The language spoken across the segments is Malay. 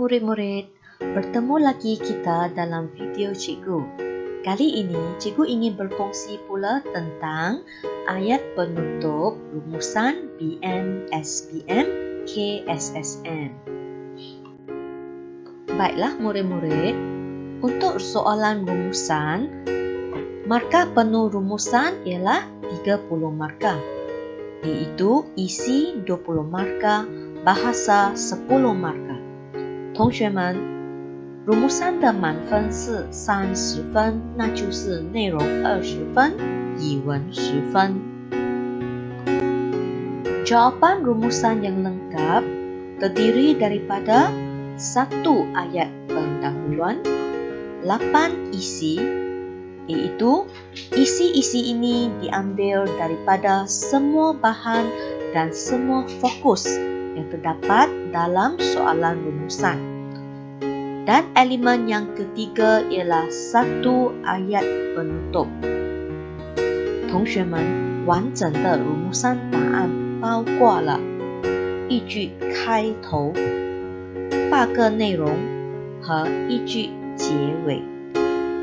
murid-murid, bertemu lagi kita dalam video cikgu. Kali ini, cikgu ingin berkongsi pula tentang ayat penutup rumusan BM, SPM, KSSM. Baiklah murid-murid, untuk soalan rumusan, markah penuh rumusan ialah 30 markah, iaitu isi 20 markah, bahasa 10 markah。同学们，rumusan的满分是30分，那就是内容20分，语文10分。Jawapan rumusan yang lengkap terdiri daripada 1 ayat pendahuluan, 8 isi, iaitu isi-isi ini diambil daripada semua bahan dan semua fokus yang terdapat dalam soalan rumusan. Dan elemen yang ketiga ialah 1 ayat penutup。同学们，完整的rumusan答案包括了一句开头、8个内容和一句结尾。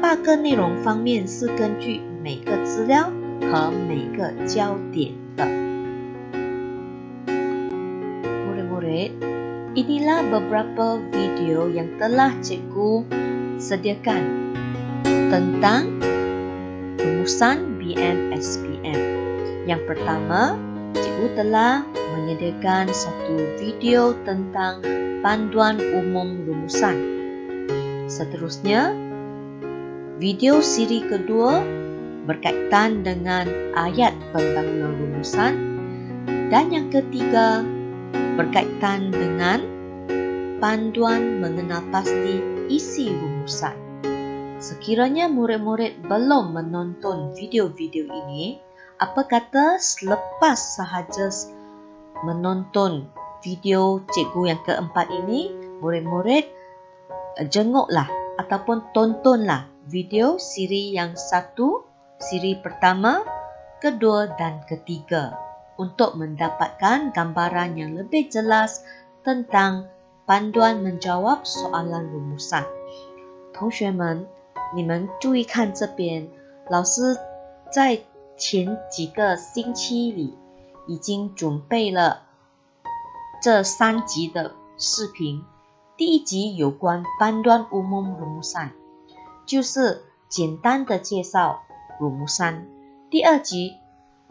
8个内容方面是根据每个资料和每个焦点的。Inilah beberapa video yang telah cikgu sediakan tentang rumusan BM SPM. Yang pertama, cikgu telah menyediakan satu video tentang panduan umum rumusan. Seterusnya, video siri kedua berkaitan dengan ayat pendahuluan rumusan, dan yang ketiga berkaitan dengan panduan mengenal pasti isi rumusan. Sekiranya murid-murid belum menonton video-video ini, apa kata selepas sahaja menonton video cikgu yang keempat ini, murid-murid jenguklah ataupun tontonlah video siri yang 1, siri pertama, kedua dan ketiga, untuk mendapatkan gambaran yang lebih jelas tentang panduan menjawab soalan rumusan。同学们，你们注意看这边，老师在前几个星期里已经准备了这3集的视频。第一集有关panduan umum rumusan，就是简单的介绍rumusan。第二集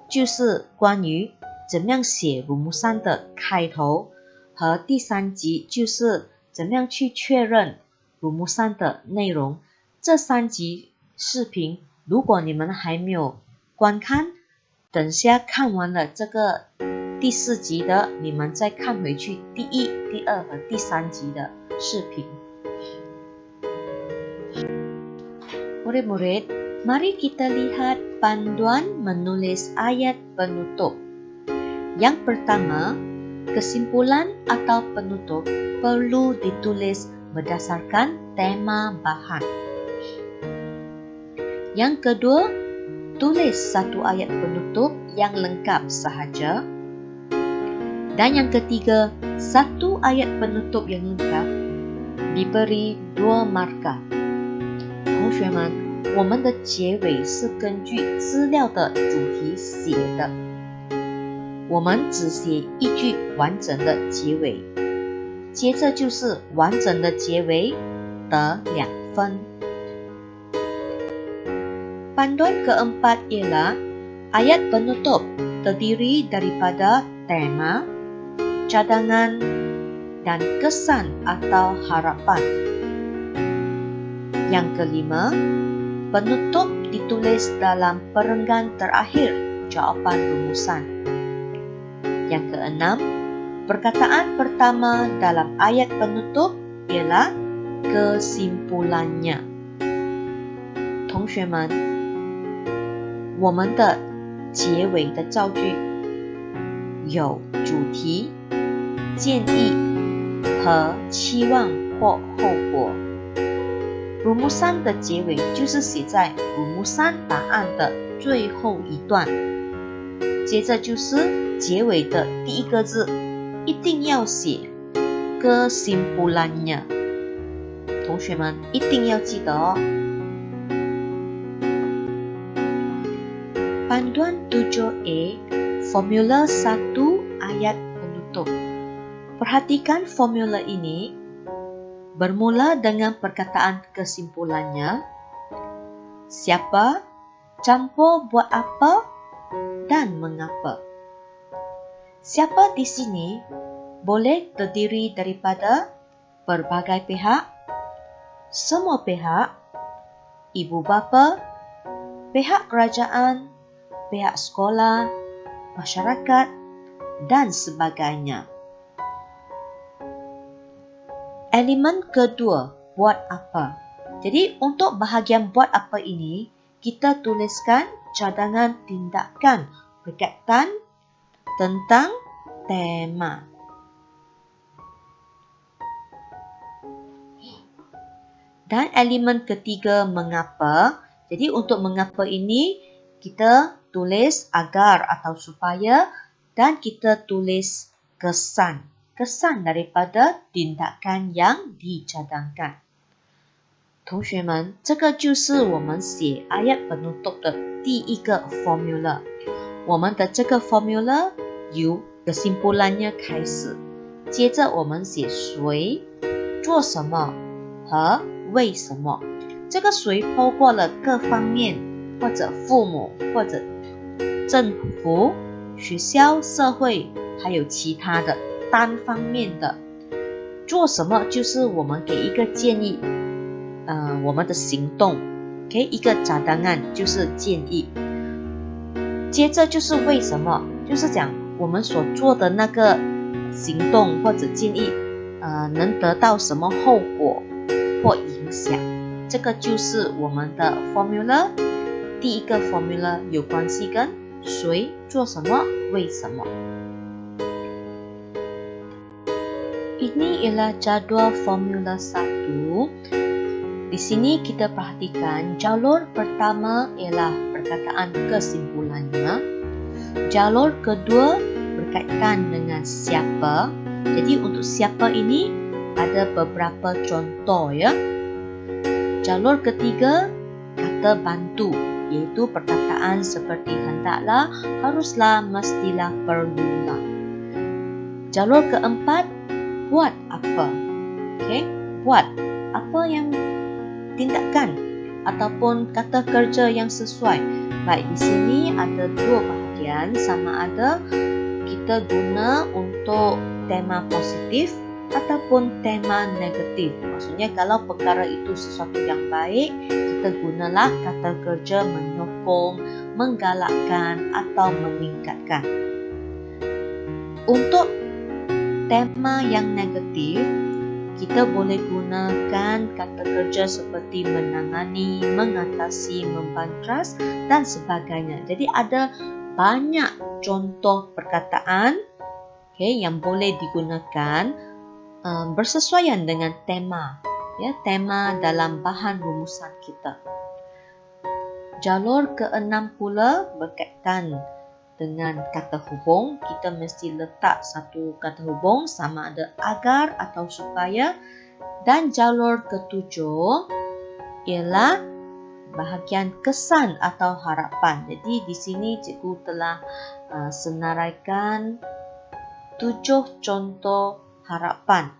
就是关于怎么样写rumusan的开头，和第3集就是怎么样去确认rumusan的内容。这3集视频，如果你们还没有观看，等下看完了这个第4集的，你们再看回去第1、第2和第3集的视频。Murid-murid, mari kita lihat panduan menulis ayat penutup. Yang pertama, kesimpulan atau penutup perlu ditulis berdasarkan tema bahan. Yang kedua, tulis 1 ayat penutup yang lengkap sahaja. Dan yang ketiga, 1 ayat penutup yang lengkap diberi 2 markah。同学们，我们的结尾是根据资料的主题写的，我们只写一句完整的结尾，接着就是完整的结尾得2分。Panduan keempat ialah ayat penutup terdiri daripada tema, cadangan, dan kesan atau harapan. Yang kelima, penutup ditulis dalam perenggan terakhir jawapan rumusan. Yang keenam, perkataan pertama dalam ayat penutup ialah kesimpulannya。同学们，我们的结尾的造句有主题、建议和期望或后果。rumusan 的结尾就是写在rumusan答案的最后一段，接着就是结尾的第1个字，一定要写kesimpulannya。同学们一定要记得哦。Panduan 7A, formula 1 ayat penutup. Perhatikan formula ini bermula dengan perkataan kesimpulannya. Siapa, campur buat apa, dan mengapa. Siapa di sini boleh terdiri daripada berbagai pihak, semua pihak, ibu bapa, pihak kerajaan, pihak sekolah, masyarakat, dan sebagainya. Elemen kedua, buat apa. Jadi untuk bahagian buat apa ini, kita tuliskan cadangan tindakan berkaitan tentang tema. Dan elemen ketiga, mengapa. Jadi untuk mengapa ini, kita tulis agar atau supaya, dan kita tulis kesan. Kesan daripada tindakan yang dicadangkan. 同学们，这个就是我们写 ayat penutup 的第一个 formula。我们的这个 formula 由 kesimpulannya 开始，接着我们写谁、做什么和为什么。这个谁包括了各方面，或者父母，或者政府、学校、社会，还有其他的单方面的。做什么就是我们给一个建议，我们的行动，给一个cadangan就是建议。接着就是为什么，就是讲我们所做的那个行动或者建议，能得到什么后果或影响。这个就是我们的 formula。第一个 formula 有关系跟谁、做什么、为什么。Ini ialah jadual formula 1. Di sini kita perhatikan jalur pertama ialah perkataan kesimpulannya. Jalur kedua berkaitan dengan siapa. Jadi untuk siapa ini ada beberapa contoh ya. Jalur ketiga kata bantu, iaitu perkataan seperti hendaklah, haruslah, mestilah, perlulah. Jalur keempat, buat apa. Okay? Buat apa yang tindakan ataupun kata kerja yang sesuai. Baik, di sini ada dua bahagian, sama ada kita guna untuk tema positif ataupun tema negatif. Maksudnya kalau perkara itu sesuatu yang baik, kita gunalah kata kerja menyokong, menggalakkan atau meningkatkan. Untuk tema yang negatif, kita boleh gunakan kata kerja seperti menangani, mengatasi, membantras dan sebagainya. Jadi ada banyak contoh perkataan yang boleh digunakan bersesuaian dengan tema, tema dalam bahan rumusan kita. Jalur ke-6 pula berkaitan dengan kata hubung. Kita mesti letak satu kata hubung, sama ada agar atau supaya. Dan jalur ke-7 ialah bahagian kesan atau harapan. Jadi di sini cikgu telah senaraikan 7 contoh harapan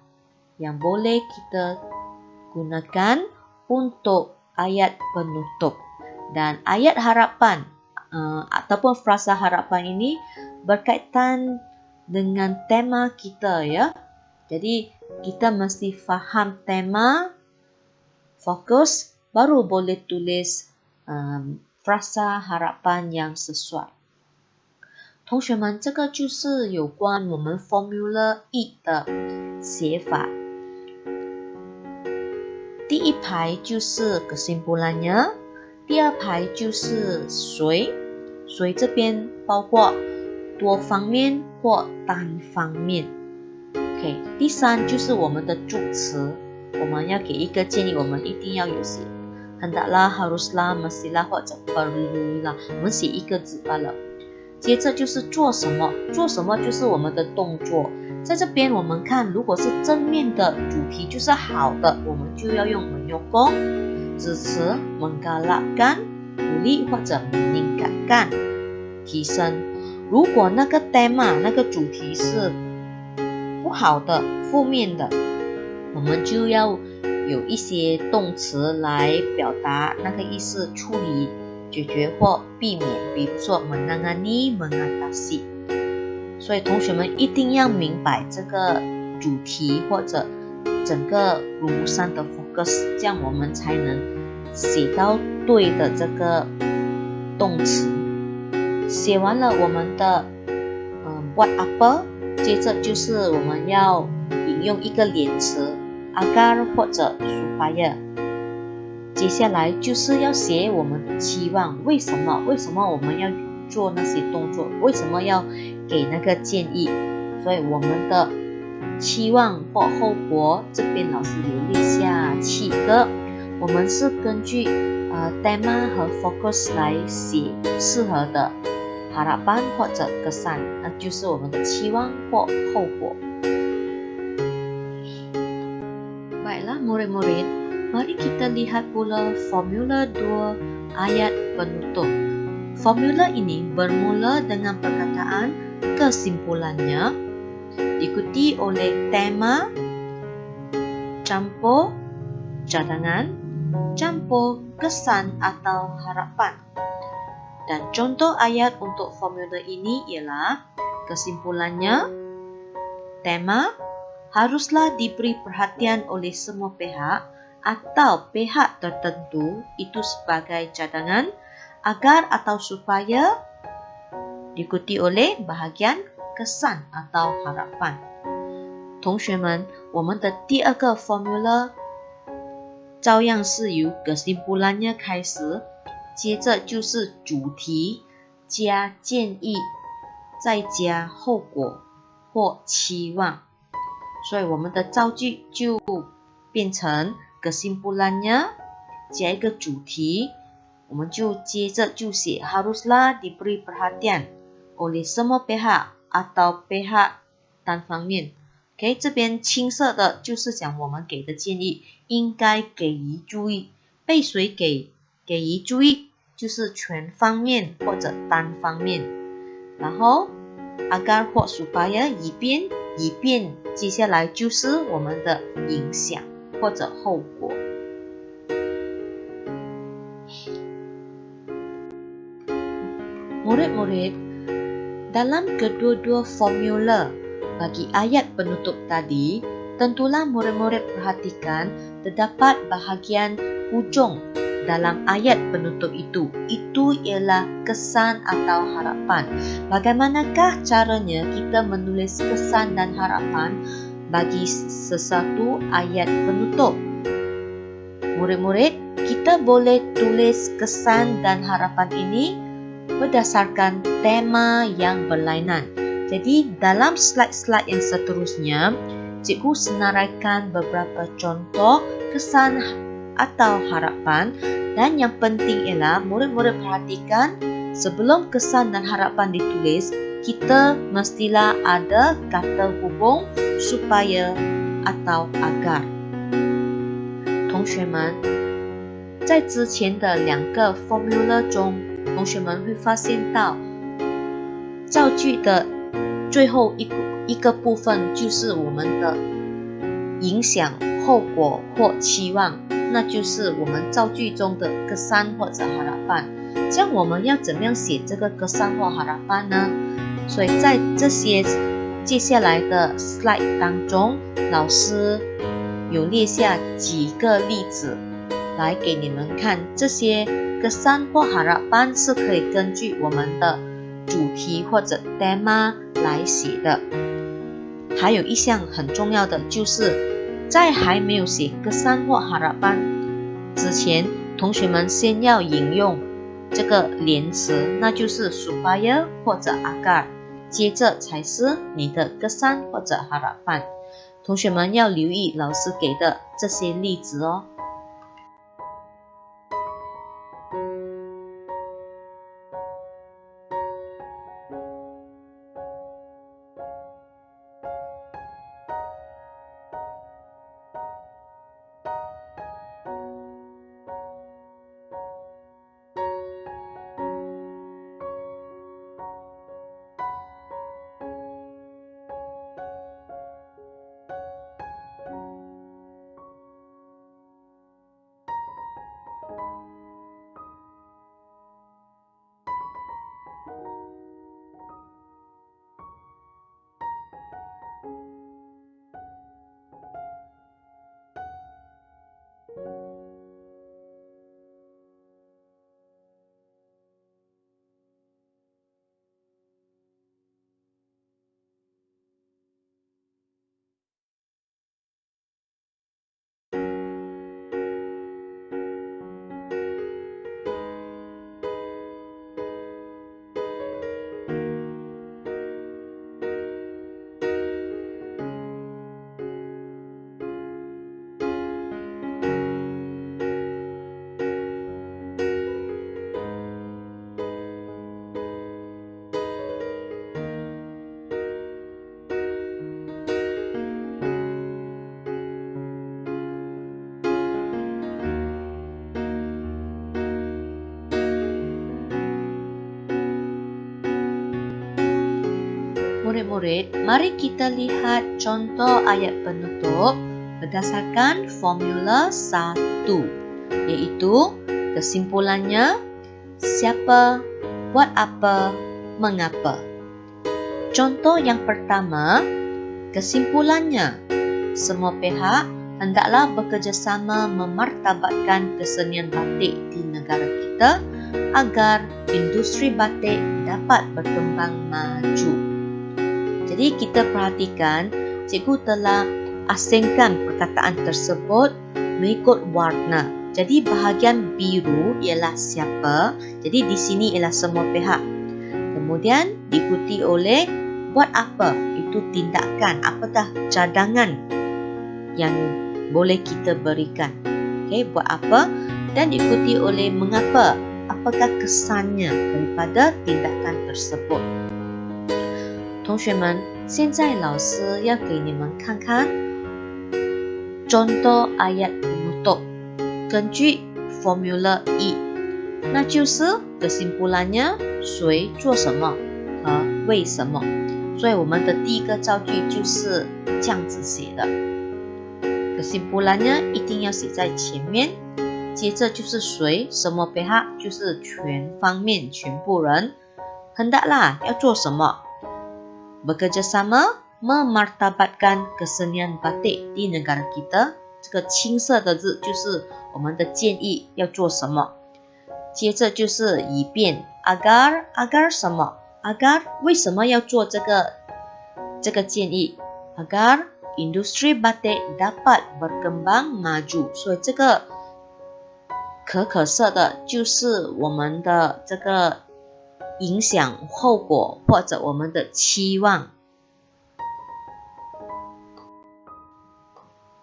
yang boleh kita gunakan untuk ayat penutup. Dan ayat harapan ataupun frasa harapan ini berkaitan dengan tema kita ya. Jadi kita mesti faham tema, fokus, baru boleh tulis frasa harapan yang sesuai. 同学们，这个就是有关我们 Formula 1的写法。第一排就是 kesimpulannya， 第二排就是谁，谁这边包括多方面或单方面。OK， 第三就是我们的助词，我们要给一个建议，我们一定要有写hendaklah, haruslah, mestilah 或者 perlulah， 我们写一个字罢了。接着就是做什么，做什么就是我们的动作。在这边我们看，如果是正面的主题就是好的，我们就要用 menyokong, 支持 menggalakkan, 鼓励或者 meningkatkan, 提升。如果那个 tema 那个主题是不好的、负面的，我们就要有一些动词来表达那个意思，处理、解决或避免，比如说 menangani, mengatasi。所以同学们一定要明白这个主题或者整个rumusan的 focus， 这样我们才能写到对的这个动词。写完了我们的buat apa， 接着就是我们要引用一个连词 agar 或者 supaya。接下来就是要写我们的期望，为什么我们要做那些动作，为什么要给那个建议。所以我们的期望或后果，这边老师有列下7个，我们是根据tema 和 focus 来写适合的 harapan 或者 kesan， 那就是我们的期望或后果。Baiklah murid-murid, mari kita lihat pula formula 2 ayat penutup. Formula ini bermula dengan perkataan kesimpulannya, diikuti oleh tema, campur cadangan, campur kesan atau harapan. Dan contoh ayat untuk formula ini ialah kesimpulannya, tema, haruslah diberi perhatian oleh semua pihak atau pihak tertentu itu sebagai cadangan, agar atau supaya, diikuti oleh bahagian kesan atau harapan。同学们，我们的第二个 formula 照样是由 kesimpulannya 开始，接着就是主题加建议，再加后果或期望。所以我们的造句就变成 kesimpulannya 加一个主题，我们就接着就写 haruslah diberi perhatian oleh semua pihak atau pihak 单方面。OK， 这边青色的就是讲我们给的建议应该给予注意，被谁给予注意就是全方面或者单方面。然后 agar 或 supaya 以便接下来就是我们的影响或者后果。Murid-murid, dalam kedua-dua formula bagi ayat penutup tadi, tentulah murid-murid perhatikan terdapat bahagian hujung dalam ayat penutup itu. Itu ialah kesan atau harapan. Bagaimanakah caranya kita menulis kesan dan harapan bagi sesuatu ayat penutup? Murid-murid, kita boleh tulis kesan dan harapan ini berdasarkan tema yang berlainan. Jadi dalam slide-slide yang seterusnya, cikgu senaraikan beberapa contoh kesan atau harapan, dan yang penting ialah murid-murid perhatikan sebelum kesan dan harapan ditulis, kita mestilah ada kata hubung supaya atau agar。同学们，在之前的2个 formula 中，同学们会发现到造句的最后一个部分就是我们的影响、后果或期望，那就是我们造句中的 kesan 或者 harapan。这样我们要怎么样写这个 kesan 或 harapan 呢？所以在这些接下来的 slide 当中，老师有列下几个例子来给你们看，这些 kesan 或 harapan 是可以根据我们的主题或者 tema 来写的。还有一项很重要的就是在还没有写 kesan 或 harapan 之前，同学们先要引用这个连词，那就是 supaya 或者 agar， 接着才是你的 kesan 或者 harapan。同学们要留意老师给的这些例子哦。Murid-murid, mari kita lihat contoh ayat penutup berdasarkan formula 1, iaitu kesimpulannya siapa, buat apa, mengapa. Contoh yang pertama, kesimpulannya semua pihak hendaklah bekerjasama memartabatkan kesenian batik di negara kita agar industri batik dapat berkembang maju. Jadi kita perhatikan, cikgu telah asingkan perkataan tersebut mengikut warna. Jadi bahagian biru ialah siapa, jadi di sini ialah semua pihak. Kemudian diikuti oleh buat apa, itu tindakan, apakah cadangan yang boleh kita berikan. Okey, buat apa, dan diikuti oleh mengapa, apakah kesannya daripada tindakan tersebut. 同学们，现在老师要给你们看看 contoh ayat penutup 根据 formula 1，那就是kesimpulannya谁做什么和为什么。所以我们的第一个造句就是这样子写的。kesimpulannya 一定要写在前面，接着就是谁，什么pihak就是全方面，全部人。hendaklah 要做什么？ bekerjasama memartabatkan kesenian batik di negara kita。这个青色的字就是我们的建议要做什么。接着就是以便 agar 什么 agar 为什么要做这个建议 agar industri batik dapat berkembang maju。所以这个可色的就是我们的这个影响后果或者我们的期望。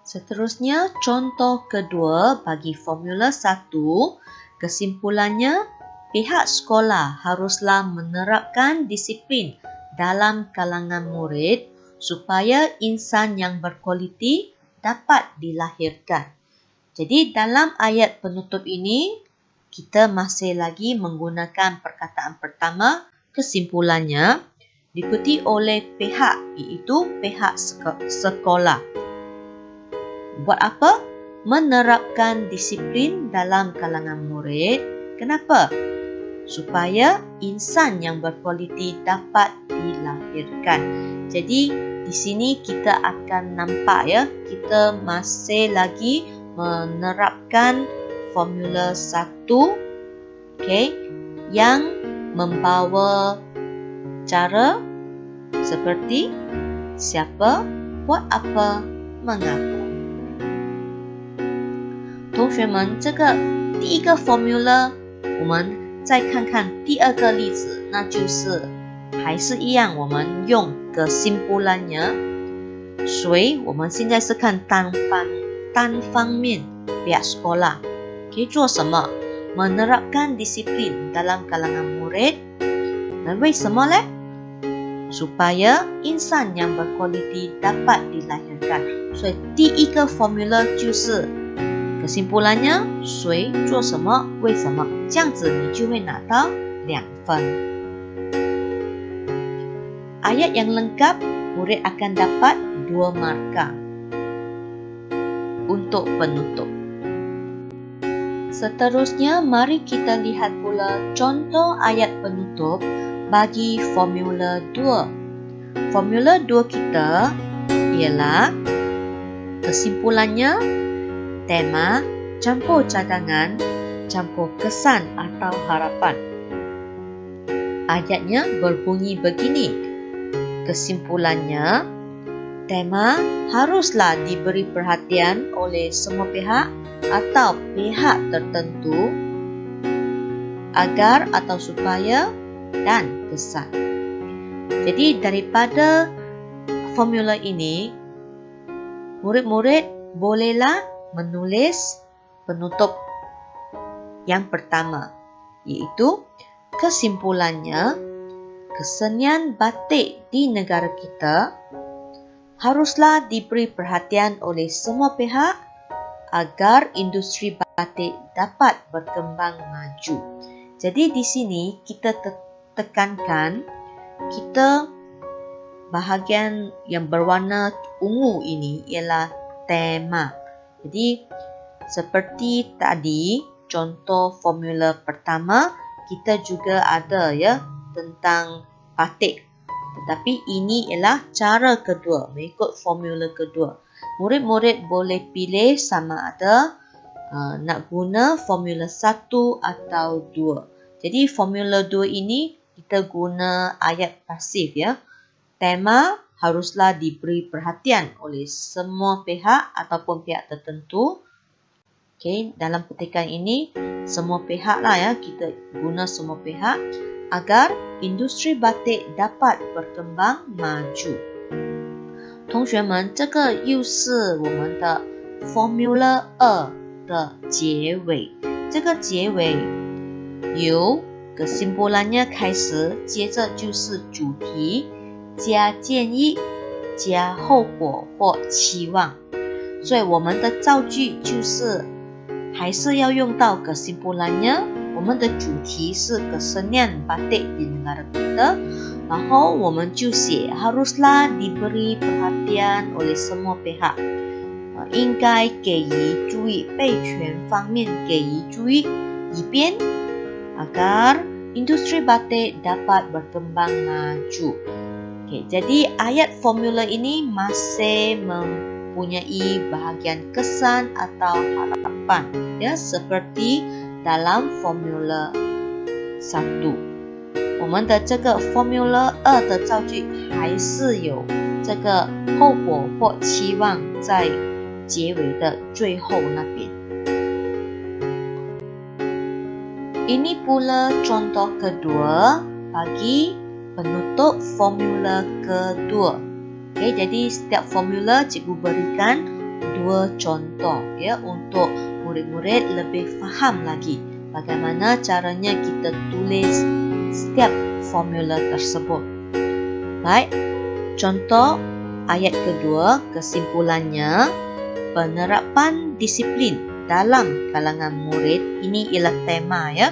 Seterusnya contoh kedua bagi formula 1, kesimpulannya pihak sekolah haruslah menerapkan disiplin dalam kalangan murid supaya insan yang berkualiti dapat dilahirkan. Jadi dalam ayat penutup ini kita masih lagi menggunakan perkataan pertama, kesimpulannya, diikuti oleh pihak, iaitu pihak sekolah. Buat apa? Menerapkan disiplin dalam kalangan murid. Kenapa? Supaya insan yang berkualiti dapat dilahirkan. Jadi di sini kita akan nampak ya, kita masih lagi menerapkan formula 1, okay, yang membawa cara seperti siapa, buat apa, mengapa. 同学们，这个第一个 formula 我们再看看第二个例子，那就是还是一样，我们用 kesimpulannya 谁，我们现在是看单方面 pihak sekolah 可以做什么 menerapkan disiplin dalam kalangan murid。 那为什么呢？ supaya insan yang berkualiti dapat dilahirkan。 所以第一个 formula 就是kesimpulannya 谁做什么为什么，这样子你就会拿到2分。 ayat yang lengkap murid akan dapat 2 markah untuk penutup。Seterusnya, mari kita lihat pula contoh ayat penutup bagi formula 2. Formula 2 kita ialah kesimpulannya tema campur cadangan campur kesan atau harapan. Ayatnya berbunyi begini. Kesimpulannya, tema haruslah diberi perhatian oleh semua pihak atau pihak tertentu agar atau supaya dan kesan. Jadi daripada formula ini, murid-murid bolehlah menulis penutup yang pertama, iaitu kesimpulannya, kesenian batik di negara kita haruslah diberi perhatian oleh semua pihak agar industri batik dapat berkembang maju. Jadi di sini kita tekankan kita bahagian yang berwarna ungu ini ialah tema. Jadi seperti tadi contoh formula pertama, kita juga ada ya tentang batik. Tetapi ini ialah cara kedua, mengikut formula kedua. Murid-murid boleh pilih sama ada nak guna formula 1 atau 2. Jadi formula 2 ini kita guna ayat pasif ya. Tema haruslah diberi perhatian oleh semua pihak ataupun pihak tertentu. Okay, dalam petikan ini semua pihak lah ya, kita guna semua pihak agar industri batik dapat berkembang maju. 同学们，这个又是我们的 Formula 2的结尾。这个结尾由 kesimpulannya 开始，接着就是主题加建议加后果或期望。所以我们的造句就是还是要用到 kesimpulannya。我们的主题是 kesenian batik di negara kita， 然后我们就写 haruslah diberi perhatian oleh semua pihak， 应该给予注意，备权方面给予注意，以便 agar industri batik dapat berkembang maju. Okay, jadi ayat formula ini masih mempunyai bahagian kesan atau harapan, ya, seperti dalam formula 1。我们的这个 formula 2的造句还是有这个后果或期望在结尾的最后那边。Ini pula contoh kedua bagi penutup formula kedua. Okay, jadi setiap formula cikgu berikan 2 contoh ya untuk murid-murid lebih faham lagi bagaimana caranya kita tulis setiap formula tersebut. Baik, contoh ayat kedua, kesimpulannya penerapan disiplin dalam kalangan murid, ini ialah tema ya.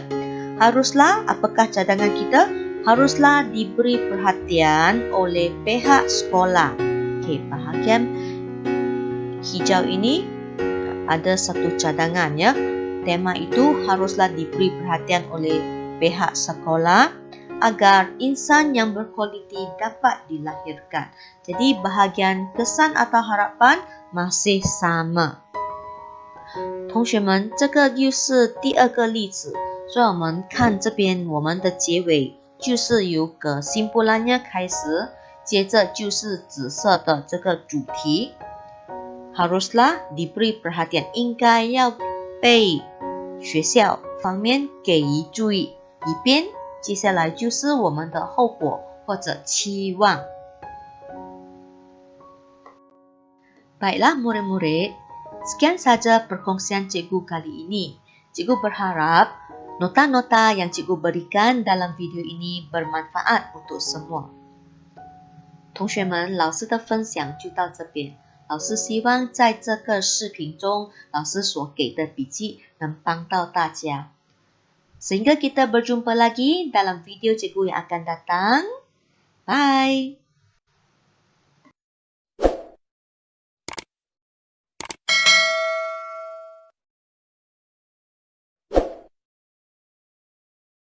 Haruslah, apakah cadangan kita? Haruslah diberi perhatian oleh pihak sekolah. Okey, bahagian hijau ini ada satu cadangan ya. Tema itu haruslah diberi perhatian oleh pihak sekolah agar insan yang berkualiti dapat dilahirkan. Jadi bahagian kesan atau harapan masih sama. 同学们，这个又是第二个例子，所以我们看这边我们的结尾就是由kesimpulannya开始，接着就是紫色的这个主题。Haruslah diberi perhatian， 应该要被学校方面给予注意，以便接下来就是我们的后果或者期望。Baiklah murid-murid, sekian saja perkongsian cikgu kali ini. Cikgu berharap nota-nota yang cikgu berikan dalam video ini bermanfaat untuk semua. 同学们，老师的分享就到这边。老师希望在这个视频中，老师所给的笔记能帮到大家。Sehingga kita berjumpa lagi dalam video cikgu yang akan datang. Bye!